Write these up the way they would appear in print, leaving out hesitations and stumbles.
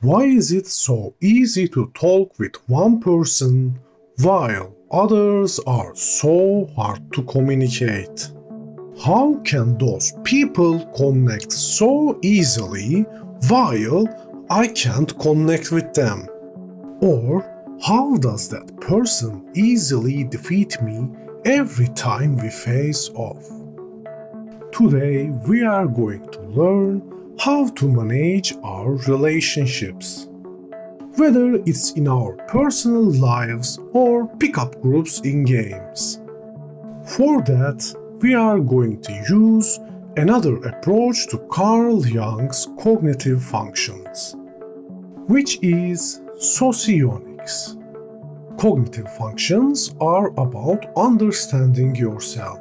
Why is it so easy to talk with one person while others are so hard to communicate? How can those people connect so easily while I can't connect with them? Or how does that person easily defeat me every time we face off? Today we are going to learn how to manage our relationships. Whether it's in our personal lives or pickup groups in games. For that, we are going to use another approach to Carl Jung's cognitive functions, which is socionics. Cognitive functions are about understanding yourself.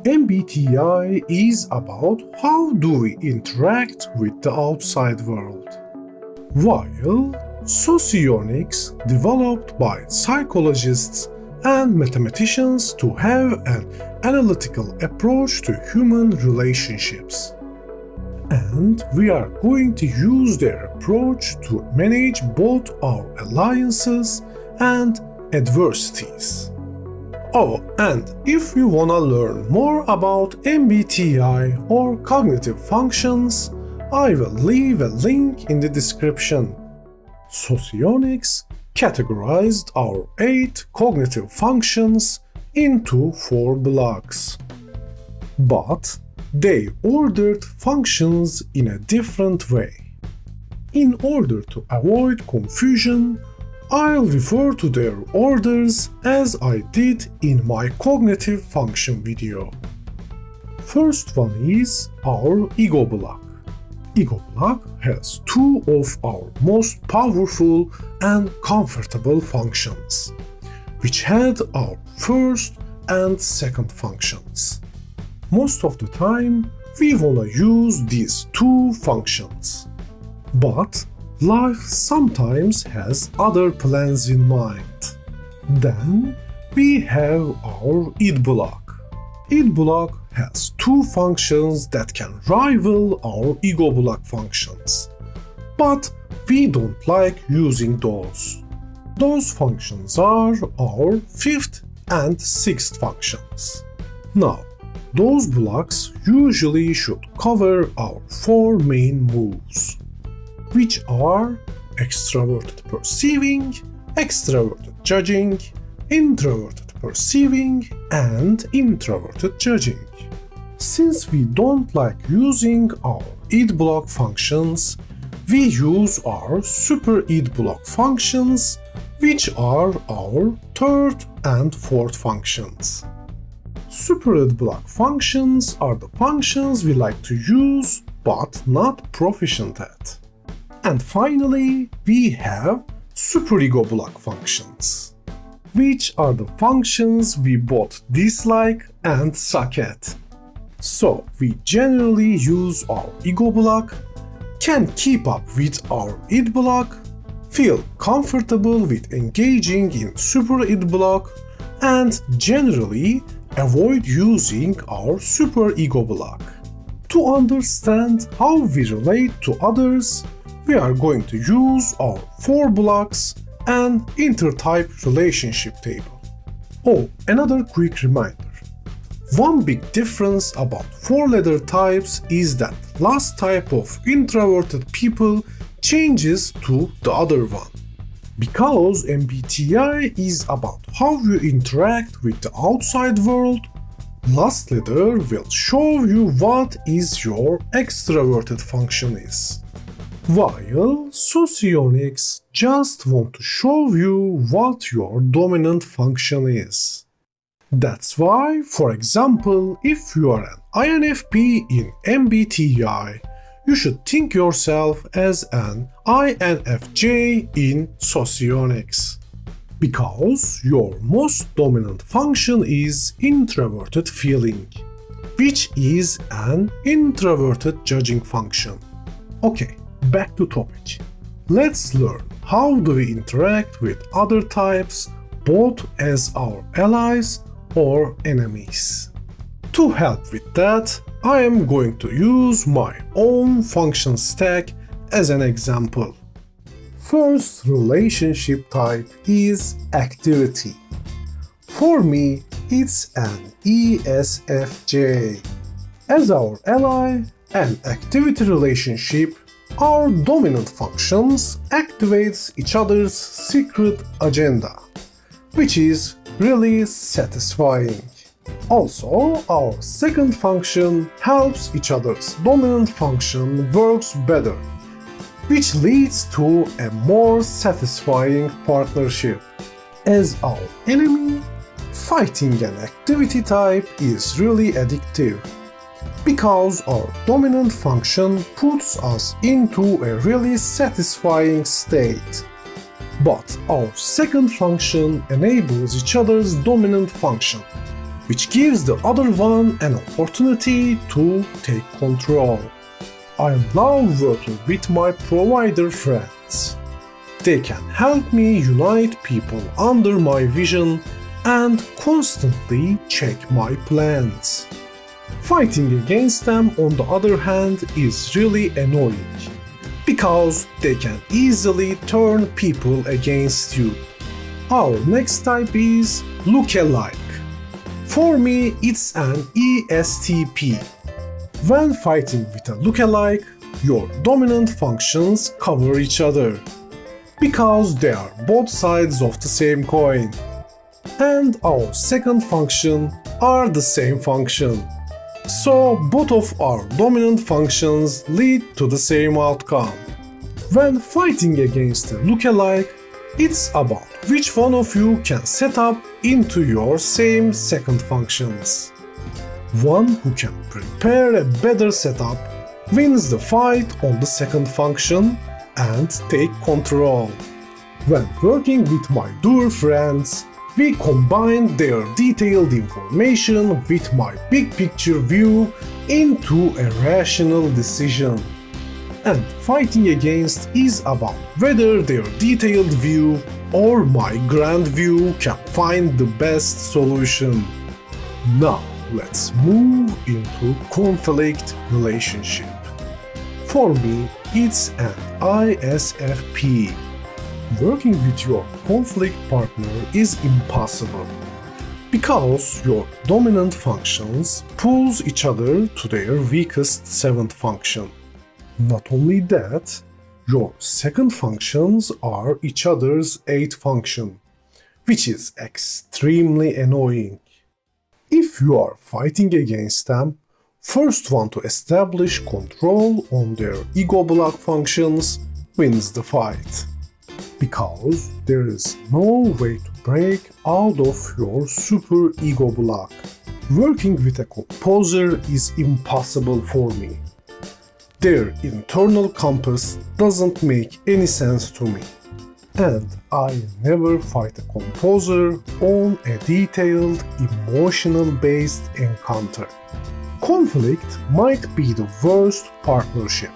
MBTI is about how do we interact with the outside world, while socionics, developed by psychologists and mathematicians to have an analytical approach to human relationships. And we are going to use their approach to manage both our alliances and adversities. Oh, and if you wanna learn more about MBTI or cognitive functions, I will leave a link in the description. Socionics categorized our 8 cognitive functions into 4 blocks. But they ordered functions in a different way. In order to avoid confusion, I'll refer to their orders as I did in my cognitive function video. First one is our ego block. Ego block has 2 of our most powerful and comfortable functions, which had our first and second functions. Most of the time, we wanna use these 2 functions. But life sometimes has other plans in mind. Then we have our id block. Id block has 2 functions that can rival our ego block functions. But we don't like using those. Those functions are our 5th and 6th functions. Now, those blocks usually should cover our 4 main moves, which are extroverted perceiving, extroverted judging, introverted perceiving, and introverted judging. Since we don't like using our id block functions, we use our super id block functions, which are our 3rd and 4th functions. Super id block functions are the functions we like to use but not proficient at. And finally, we have superego block functions, which are the functions we both dislike and suck at. So we generally use our ego block, can keep up with our id block, feel comfortable with engaging in super id block, and generally avoid using our super ego block. To understand how we relate to others, we are going to use our 4 blocks and intertype relationship table. Oh, another quick reminder. One big difference about 4 letter types is that last type of introverted people changes to the other one. Because MBTI is about how you interact with the outside world, last letter will show you what is your extroverted function is, while socionics just want to show you what your dominant function is. That's why, for example, if you are an INFP in MBTI, you should think yourself as an INFJ in socionics, because your most dominant function is introverted feeling, which is an introverted judging function. Okay, back to topic. Let's learn how do we interact with other types both as our allies or enemies. To help with that, I am going to use my own function stack as an example. first relationship type is activity. For me, it's an ESFJ. As our ally and activity relationship, our dominant functions activates each other's secret agenda, which is really satisfying. Also, our second function helps each other's dominant function works better, which leads to a more satisfying partnership. As our enemy, fighting an activity type is really addictive, because our dominant function puts us into a really satisfying state. But our second function enables each other's dominant function, which gives the other one an opportunity to take control. I love working with my provider friends. They can help me unite people under my vision and constantly check my plans. Fighting against them, on the other hand, is really annoying, because they can easily turn people against you. Our next type is lookalike. For me, it's an ESTP. When fighting with a lookalike, your dominant functions cover each other, because they are both sides of the same coin. And our second function are the same function. So both of our dominant functions lead to the same outcome. When fighting against a lookalike, it's about which one of you can set up into your same second functions. One who can prepare a better setup wins the fight on the second function and take control. When working with my doer friends, we combine their detailed information with my big picture view into a rational decision. And fighting against is about whether their detailed view or my grand view can find the best solution. Now let's move into conflict relationship. For me, it's an ISFP. Working with your conflict partner is impossible, because your dominant functions pulls each other to their weakest seventh function. Not only that, your second functions are each other's eighth function, which is extremely annoying. If you are fighting against them, first one to establish control on their ego block functions wins the fight. Because there is no way to break out of your super ego block. Working with a composer is impossible for me. Their internal compass doesn't make any sense to me. And I never fight a composer on a detailed, emotional-based encounter. Conflict might be the worst partnership,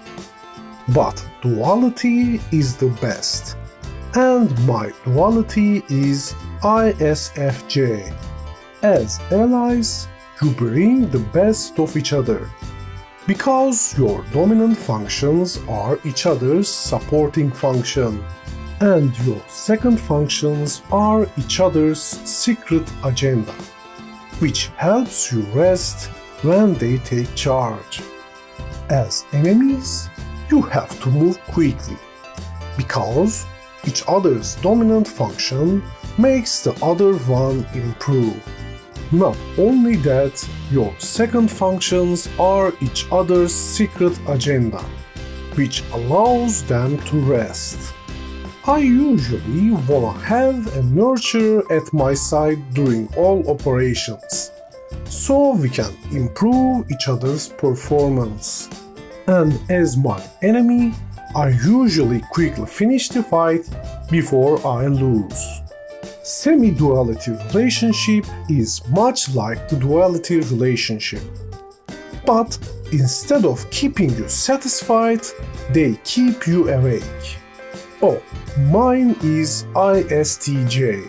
but duality is the best. And my duality is ISFJ. As allies, you bring the best of each other, because your dominant functions are each other's supporting function, and your second functions are each other's secret agenda, which helps you rest when they take charge. As enemies, you have to move quickly, because each other's dominant function makes the other one improve. Not only that, your second functions are each other's secret agenda, which allows them to rest. I usually wanna have a nurturer at my side during all operations, so we can improve each other's performance. And as my enemy, I usually quickly finish the fight before I lose. Semi-duality relationship is much like the duality relationship. But instead of keeping you satisfied, they keep you awake. Oh, mine is ISTJ.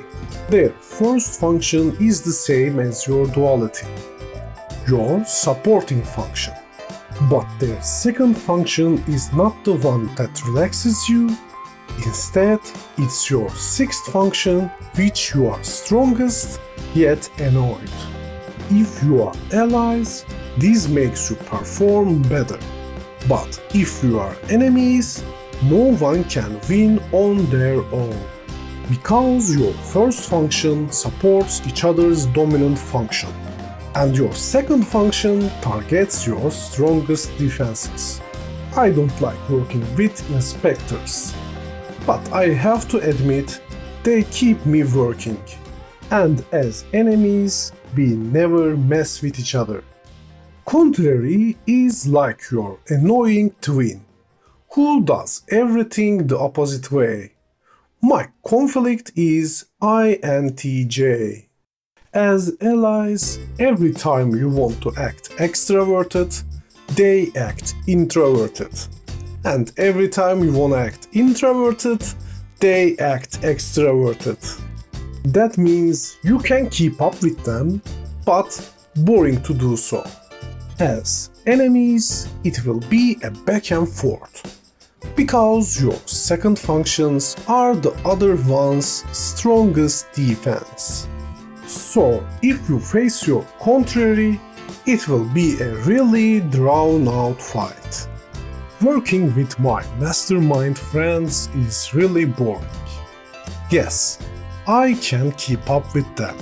Their first function is the same as your duality, your supporting function. But their second function is not the one that relaxes you, Instead, it's your sixth function which you are strongest yet annoyed. If you are allies, this makes you perform better. But if you are enemies, no one can win on their own. Because your first function supports each other's dominant function, and your second function targets your strongest defenses. I don't like working with inspectors, but I have to admit, they keep me working. And as enemies, we never mess with each other. Contrary is like your annoying twin, who does everything the opposite way. My conflict is INTJ. As allies, every time you want to act extroverted, they act introverted. And every time you want to act introverted, they act extroverted. That means you can keep up with them, but boring to do so. As enemies, it will be a back and forth, because your second functions are the other one's strongest defense. So if you face your contrary, it will be a really drawn-out fight. Working with my mastermind friends is really boring. Yes, I can keep up with them,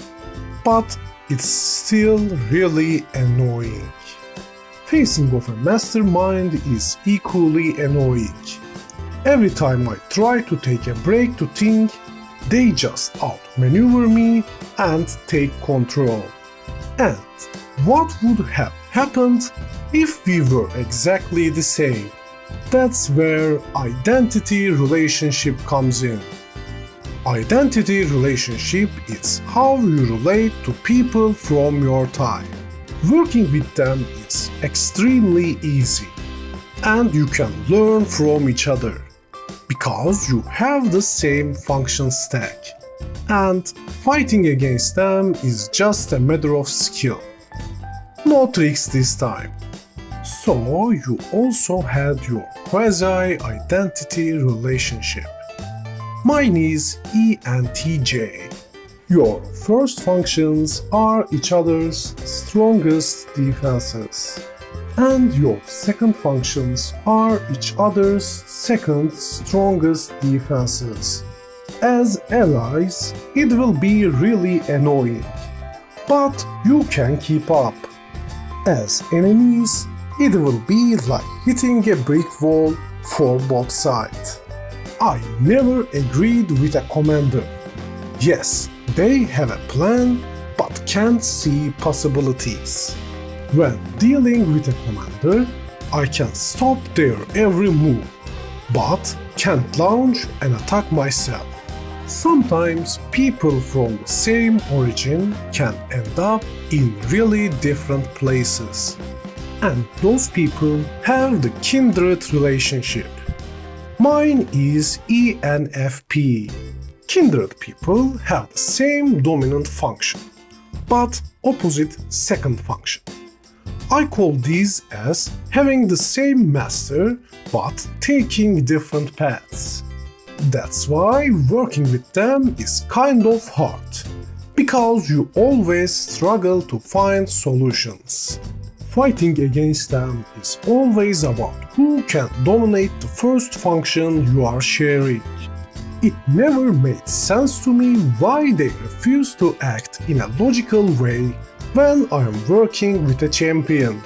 but it's still really annoying. Facing off a mastermind is equally annoying. Every time I try to take a break to think, they just outmaneuver me and take control. And what would have happened if we were exactly the same? That's where identity relationship comes in. Identity relationship is how you relate to people from your time. Working with them is extremely easy, and you can learn from each other, because you have the same function stack, and fighting against them is just a matter of skill. No tricks this time. So you also had your quasi-identity relationship. Mine is ENTJ. Your first functions are each other's strongest defenses, and your second functions are each other's second strongest defenses. As allies, it will be really annoying, but you can keep up. As enemies, it will be like hitting a brick wall for both sides. I never agreed with a commander. Yes, they have a plan, but can't see possibilities. When dealing with a commander, I can stop their every move, but can't launch an attack myself. Sometimes people from the same origin can end up in really different places, and those people have the kindred relationship. Mine is ENFP. Kindred people have the same dominant function, but opposite second function. I call these as having the same master, but taking different paths. That's why working with them is kind of hard, because you always struggle to find solutions. Fighting against them is always about who can dominate the first function you are sharing. It never made sense to me why they refuse to act in a logical way when I am working with a champion.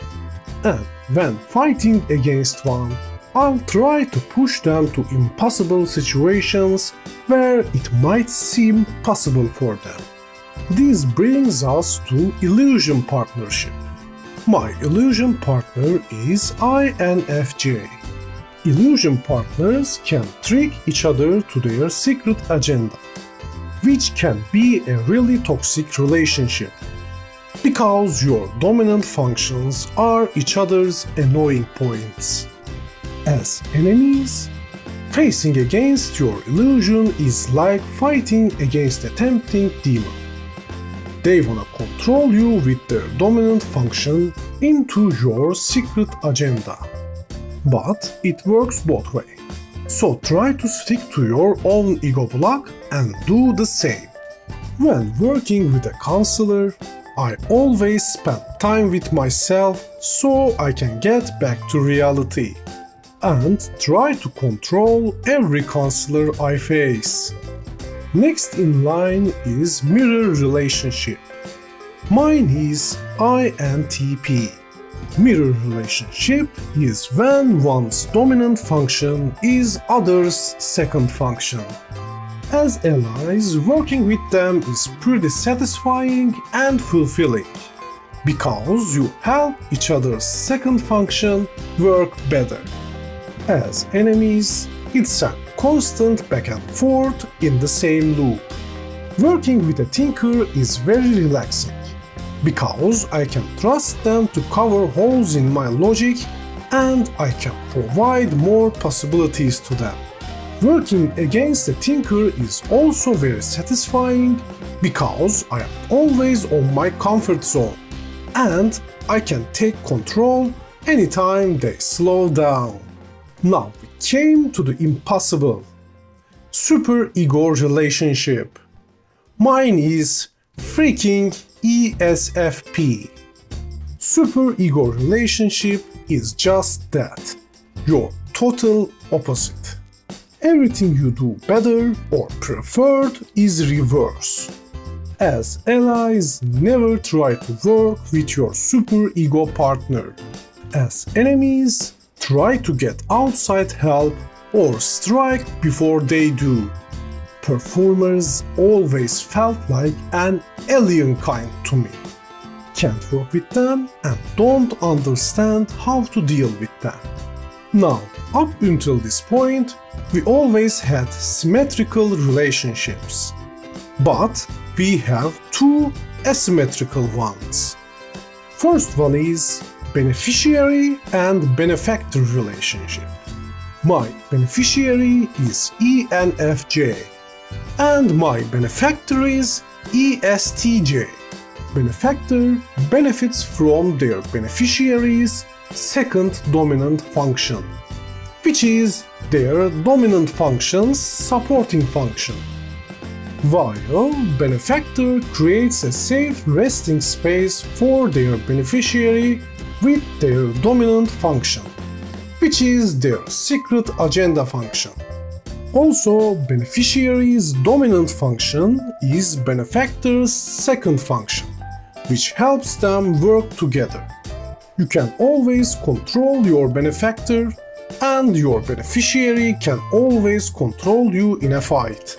And when fighting against one, I'll try to push them to impossible situations where it might seem possible for them. This brings us to illusion partnership. My illusion partner is INFJ. Illusion partners can trick each other to their secret agenda, which can be a really toxic relationship, because your dominant functions are each other's annoying points. As enemies, facing against your illusion is like fighting against a tempting demon. They wanna control you with their dominant function into your secret agenda. But it works both ways. So try to stick to your own ego block and do the same. When working with a counselor, I always spend time with myself so I can get back to reality and try to control every counselor I face. Next in line is mirror relationship. Mine is INTP. Mirror relationship is when one's dominant function is other's second function. As allies, working with them is pretty satisfying and fulfilling, because you help each other's second function work better. As enemies, it's a constant back and forth in the same loop. Working with a thinker is very relaxing, because I can trust them to cover holes in my logic and I can provide more possibilities to them. Working against a thinker is also very satisfying because I am always on my comfort zone and I can take control anytime they slow down. Now we came to the impossible. Superego relationship. Mine is freaking ESFP. Superego relationship is just that. Your total opposite. Everything you do better or preferred is reverse. As allies, never try to work with your superego partner. As enemies, try to get outside help or strike before they do. Performers always felt like an alien kind to me. Can't work with them and don't understand how to deal with them. Now, up until this point, we always had symmetrical relationships. But we have two asymmetrical ones. First one is beneficiary and benefactor relationship. My beneficiary is ENFJ and my benefactor is ESTJ. Benefactor benefits from their beneficiary's second dominant function, which is their dominant function's supporting function, while benefactor creates a safe resting space for their beneficiary with their dominant function, which is their secret agenda function. Also, beneficiary's dominant function is benefactor's second function, which helps them work together. You can always control your benefactor, and your beneficiary can always control you in a fight.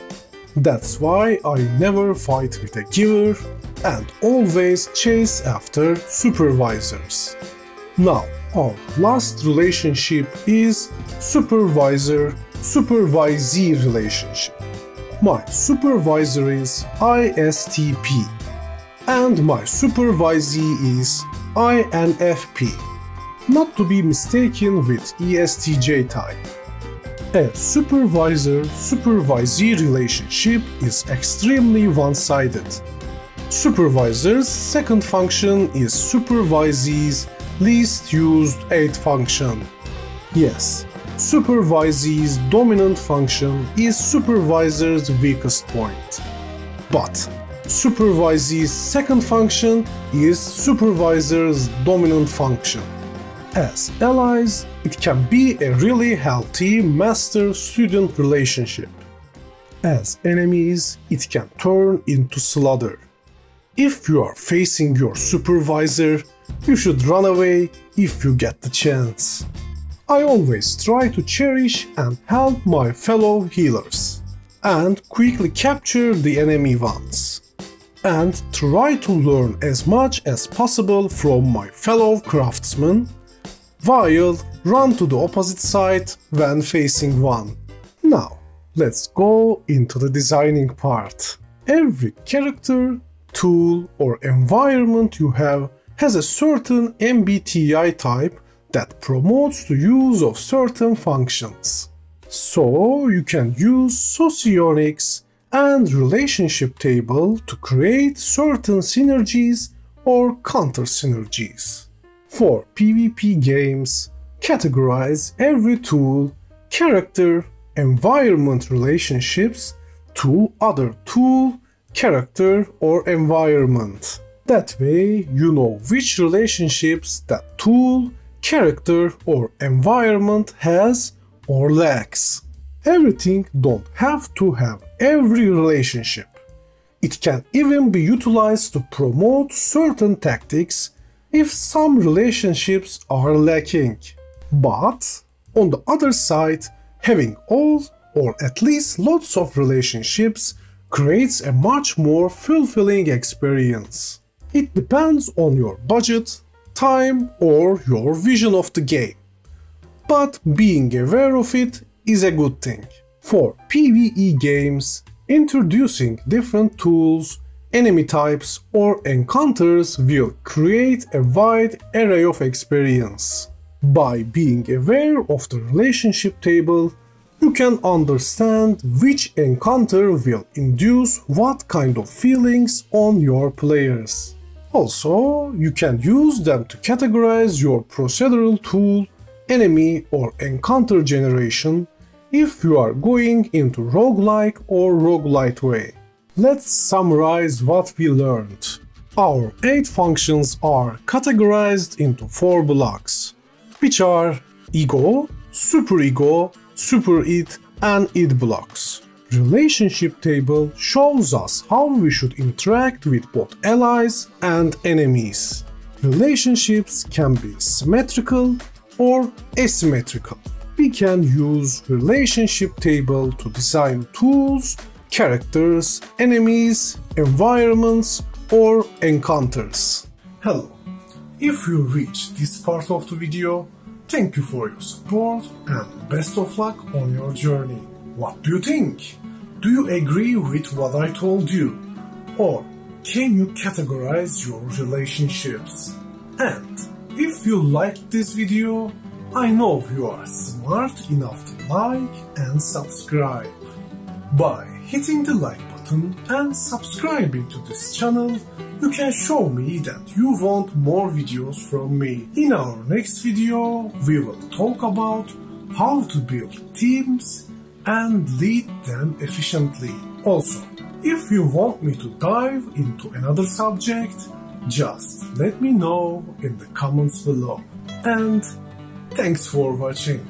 That's why I never fight with a giver and always chase after supervisors. Now, our last relationship is supervisor-supervisee relationship. My supervisor is ISTP and my supervisee is INFP, not to be mistaken with ESTJ type. A supervisor-supervisee relationship is extremely one-sided. Supervisor's second function is supervisee's least used aid function. Yes, supervisee's dominant function is supervisor's weakest point. But supervisee's second function is supervisor's dominant function. As allies, it can be a really healthy master-student relationship. As enemies, it can turn into slaughter. If you are facing your supervisor, you should run away if you get the chance. I always try to cherish and help my fellow healers, and quickly capture the enemy ones, and try to learn as much as possible from my fellow craftsmen, while run to the opposite side when facing one. Now, let's go into the designing part. Every character, tool, or environment you have has a certain MBTI type that promotes the use of certain functions. So you can use Socionics and Relationship table to create certain synergies or counter-synergies. For PvP games, categorize every tool, character, environment relationships to other tool, character, or environment. That way, you know which relationships that tool, character, or environment has or lacks. Everything don't have to have every relationship. It can even be utilized to promote certain tactics if some relationships are lacking. But, on the other side, having all or at least lots of relationships creates a much more fulfilling experience. It depends on your budget, time, or your vision of the game. But being aware of it is a good thing. For PvE games, introducing different tools, enemy types, or encounters will create a wide array of experience. By being aware of the relationship table, you can understand which encounter will induce what kind of feelings on your players. Also, you can use them to categorize your procedural tool, enemy, or encounter generation if you are going into roguelike or roguelite way. Let's summarize what we learned. Our 8 functions are categorized into 4 blocks, which are ego, superego, super-id, and id blocks. Relationship table shows us how we should interact with both allies and enemies. Relationships can be symmetrical or asymmetrical. We can use relationship table to design tools, characters, enemies, environments, or encounters. Hello, if you reached this part of the video, thank you for your support and best of luck on your journey. What do you think? Do you agree with what I told you? Or can you categorize your relationships? And if you liked this video, I know you are smart enough to like and subscribe. By hitting the like button and subscribing to this channel, you can show me that you want more videos from me. In our next video, we will talk about how to build teams and lead them efficiently. Also, if you want me to dive into another subject, just let me know in the comments below. And thanks for watching.